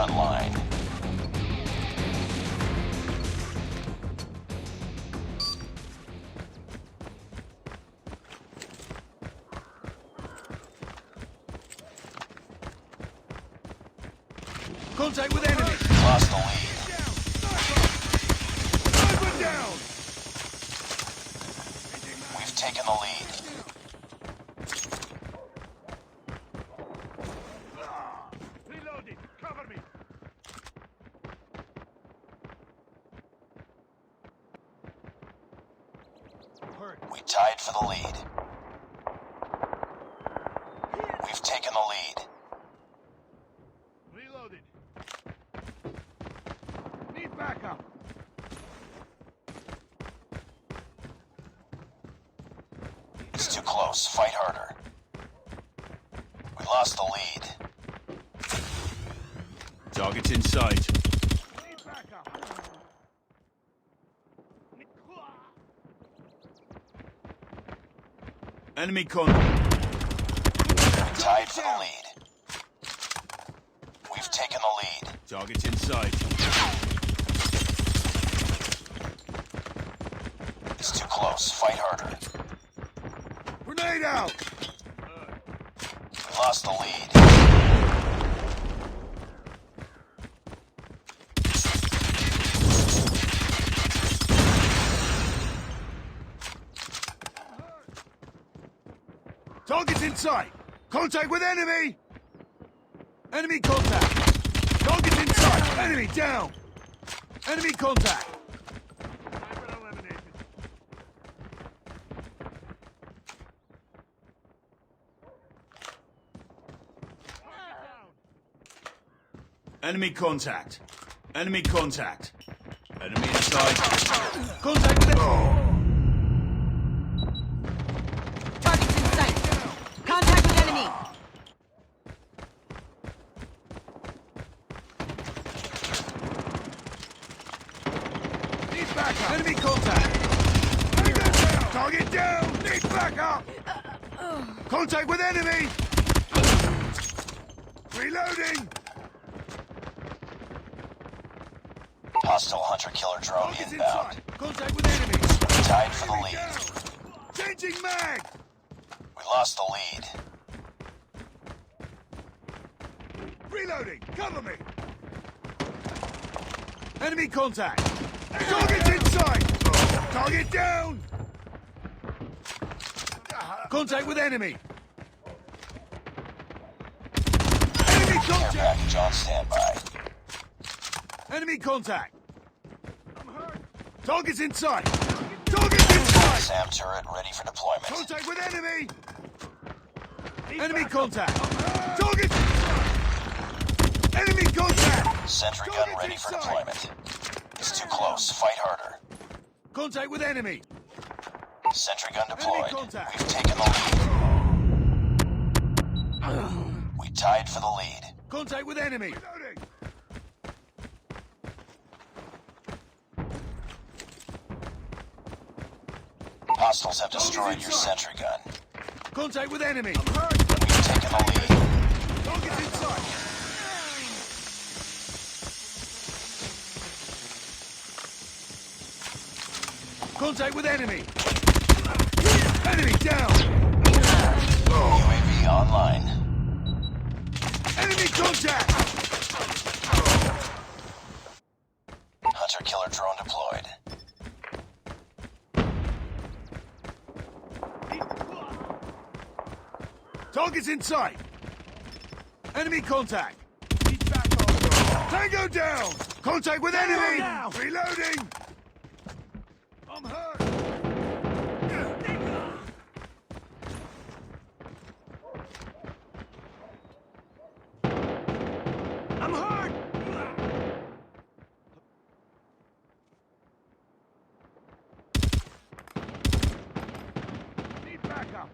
front line. Contact with enemy! Lost the lead. Sniper down! We've taken the lead. Reloading! Cover me! Hurt. We tied for the lead. We've taken the lead. Reloaded. Need backup. It's too close. Fight harder. We lost the lead. Target's in sight. Need backup. Enemy contact. We tied for the lead. We've taken the lead. Target's in sight. It's too close. Fight harder. Grenade out! We lost the lead. Target's in sight! Contact with enemy! Enemy contact! Target's in sight! Enemy down! Enemy contact! Sniper eliminated. Enemy contact. Enemy contact. Enemy in sight. Contact with enemy! Target's in sight. Contact with enemy. Need backup! Enemy contact! Tango down! Target down! Need backup! Contact with enemy! Reloading! Hostile hunter-killer drone Target's in inbound. sight! Contact with enemy! Tied for the Enemy lead. down! Changing mag! We lost the lead. Reloading! Cover me! Enemy contact! Target's in sight! Target down! Contact with enemy! Enemy Care contact! package on standby. Enemy contact! I'm hurt! Target's in sight! Target's in sight! SAM turret ready for deployment. Contact with enemy! Enemy contact! Target's in sight! Enemy contact! Sentry gun Target's ready for inside. deployment. It's too close. Fight harder. Contact with enemy! Sentry gun deployed. contact. We've taken the lead. We tied for the lead. Contact with enemy! Reloading! Hostiles have destroyed your sentry gun. Contact with enemy! I'm hurt! We've taken the lead. Target's in sight! Contact with enemy! Enemy down! UAV online. Enemy contact! Hunter-killer drone deployed. Target's in sight! Enemy contact! Tango down! Contact with enemy! Reloading! I'm hurt! I'm hurt! Need backup!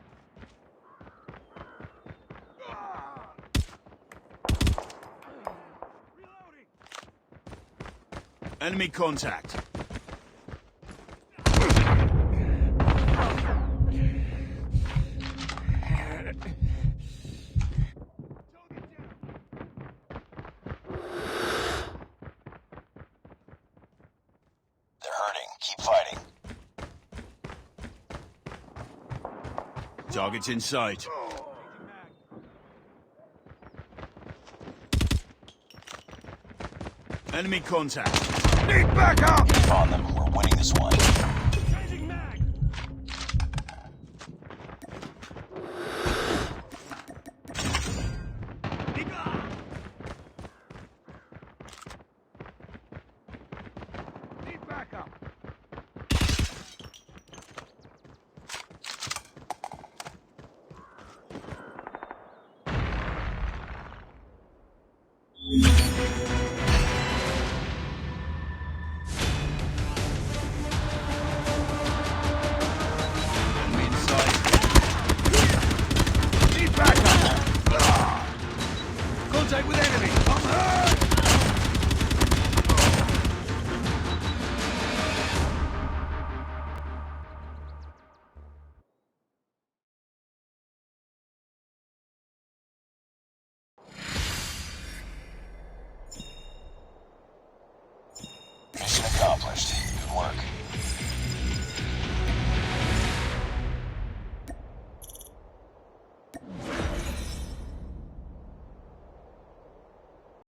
Reloading! Enemy contact. Target's in sight. Enemy contact. Need backup! Keep on them. We're winning this one.